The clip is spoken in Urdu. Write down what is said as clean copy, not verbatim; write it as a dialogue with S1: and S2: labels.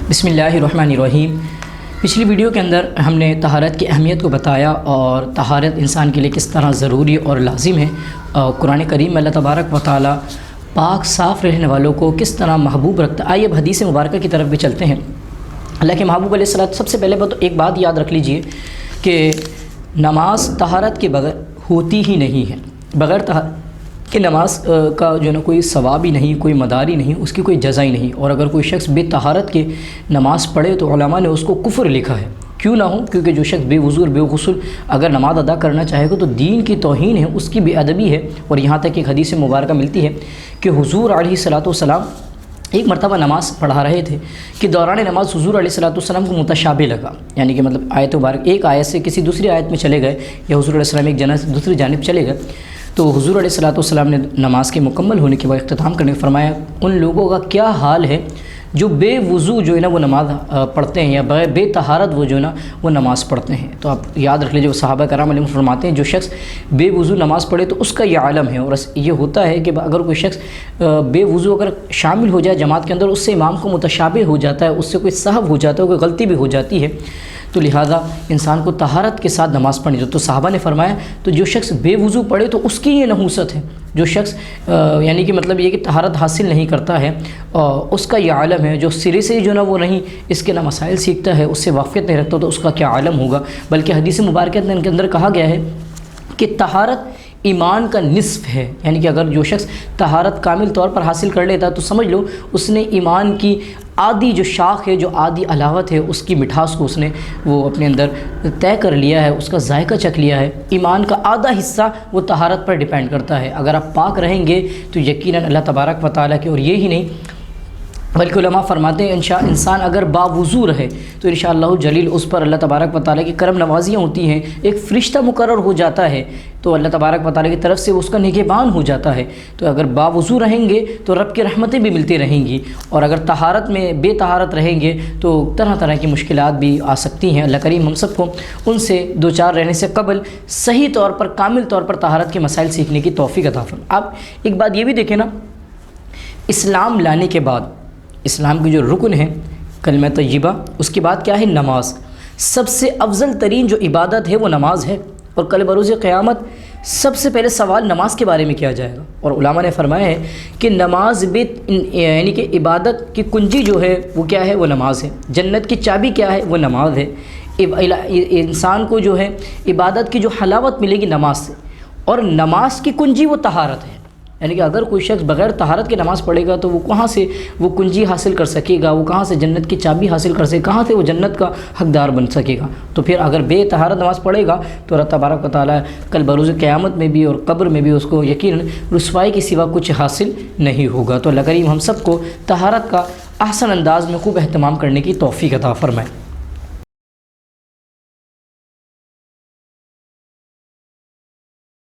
S1: بسم اللہ الرحمن الرحیم۔ پچھلی ویڈیو کے اندر ہم نے طہارت کی اہمیت کو بتایا اور طہارت انسان کے لیے کس طرح ضروری اور لازم ہے۔ قرآن کریم میں اللہ تبارک و تعالیٰ پاک صاف رہنے والوں کو کس طرح محبوب رکھتا ہے۔ آئیے اب حدیث مبارکہ کی طرف بھی چلتے ہیں۔ اللہ کے محبوب علیہ الصلوۃ، سب سے پہلے ایک بات یاد رکھ لیجئے کہ نماز طہارت کے بغیر ہوتی ہی نہیں ہے۔ بغیر طہارت کہ نماز کا جو ہے نا کوئی ثواب ہی نہیں، کوئی مدار ہی نہیں، اس کی کوئی جزا ہی نہیں۔ اور اگر کوئی شخص بے طہارت کے نماز پڑھے تو علماء نے اس کو کفر لکھا ہے۔ کیوں نہ ہو؟ کیونکہ جو شخص بے وضو بے غسل اگر نماز ادا کرنا چاہے گا تو دین کی توہین ہے، اس کی بے ادبی ہے۔ اور یہاں تک ایک حدیث مبارکہ ملتی ہے کہ حضور علیہ الصلوۃ والسلام ایک مرتبہ نماز پڑھا رہے تھے کہ دوران نماز حضور علیہ الصلوۃ والسلام کو متشابہ لگا، یعنی کہ مطلب آیت مبارک ایک آیت سے کسی دوسری آیت میں چلے گئے، یا حضور علیہ السلام ایک جانب سے دوسری جانب چلے گئے۔ تو حضور علیہ الصلوۃ والسلام نے نماز کے مکمل ہونے کے بعد اختتام کرنے فرمایا، ان لوگوں کا کیا حال ہے جو بے وضو جو ہے نا وہ نماز پڑھتے ہیں، یا بے طہارت وہ جو ہے نا وہ نماز پڑھتے ہیں۔ تو آپ یاد رکھ لیجیے، وہ صحابہ کرام علیہ فرماتے ہیں جو شخص بے وضو نماز پڑھے تو اس کا یہ عالم ہے۔ اور یہ ہوتا ہے کہ اگر کوئی شخص بے وضو اگر شامل ہو جائے جماعت کے اندر، اس سے امام کو متشابہ ہو جاتا ہے، اس سے کوئی سہو ہو جاتا ہے، کوئی غلطی بھی ہو جاتی ہے، تو لہٰذا انسان کو طہارت کے ساتھ نماز پڑھنی چاہیے۔ تو صحابہ نے فرمایا تو جو شخص بے وضو پڑھے تو اس کی یہ نحوست ہے، جو شخص یعنی کہ مطلب یہ کہ طہارت حاصل نہیں کرتا ہے اس کا یہ عالم ہے، جو سرے سے جو نا وہ نہیں اس کے نہ مسائل سیکھتا ہے، اس سے واقفیت نہیں رکھتا، تو اس کا کیا عالم ہوگا۔ بلکہ حدیث مبارکہ کے اندر کہا گیا ہے کہ طہارت ایمان کا نصف ہے، یعنی کہ اگر جو شخص طہارت کامل طور پر حاصل کر لیتا تو سمجھ لو اس نے ایمان کی آدھی جو شاخ ہے، جو آدھی علاوت ہے، اس کی مٹھاس کو اس نے وہ اپنے اندر طے کر لیا ہے، اس کا ذائقہ چکھ لیا ہے۔ ایمان کا آدھا حصہ وہ طہارت پر ڈیپینڈ کرتا ہے۔ اگر آپ پاک رہیں گے تو یقیناً اللہ تبارک و تعالیٰ کے، اور یہی نہیں بلکہ علماء فرماتے ہیں انسان اگر باوضو رہے تو انشاءاللہ جلیل اس پر اللہ تبارک و تعالیٰ کی کرم نوازیاں ہوتی ہیں، ایک فرشتہ مقرر ہو جاتا ہے، تو اللہ تبارک و تعالیٰ کی طرف سے اس کا نگہبان ہو جاتا ہے۔ تو اگر باوضو رہیں گے تو رب کی رحمتیں بھی ملتی رہیں گی، اور اگر طہارت میں بے طہارت رہیں گے تو طرح طرح کی مشکلات بھی آ سکتی ہیں۔ اللہ کریم ہم سب کو ان سے دو چار رہنے سے قبل صحیح طور پر کامل طور پر طہارت کے مسائل سیکھنے کی توفیق عطا فرمائے۔ آپ ایک بات یہ بھی دیکھیں نا، اسلام لانے کے بعد اسلام کی جو رکن ہے کلمہ طیبہ، اس کے بعد کیا ہے؟ نماز۔ سب سے افضل ترین جو عبادت ہے وہ نماز ہے، اور کل بروز قیامت سب سے پہلے سوال نماز کے بارے میں کیا جائے گا۔ اور علماء نے فرمایا ہے کہ نماز یعنی کہ عبادت کی کنجی جو ہے وہ کیا ہے؟ وہ نماز ہے۔ جنت کی چابی کیا ہے؟ وہ نماز ہے۔ انسان کو جو ہے عبادت کی جو حلاوت ملے گی نماز سے، اور نماز کی کنجی وہ طہارت ہے۔ یعنی کہ اگر کوئی شخص بغیر طہارت کے نماز پڑھے گا تو وہ کہاں سے وہ کنجی حاصل کر سکے گا، وہ کہاں سے جنت کی چابی حاصل کر سکے گا، کہاں سے وہ جنت کا حقدار بن سکے گا۔ تو پھر اگر بے طہارت نماز پڑھے گا تو اللہ تبارک و تعالیٰ کل بروز قیامت میں بھی اور قبر میں بھی اس کو یقیناً رسوائی کے سوا کچھ حاصل نہیں ہوگا۔ تو اللہ کریم ہم سب کو طہارت کا احسن انداز میں خوب اہتمام کرنے کی توفیق عطا فرمائے۔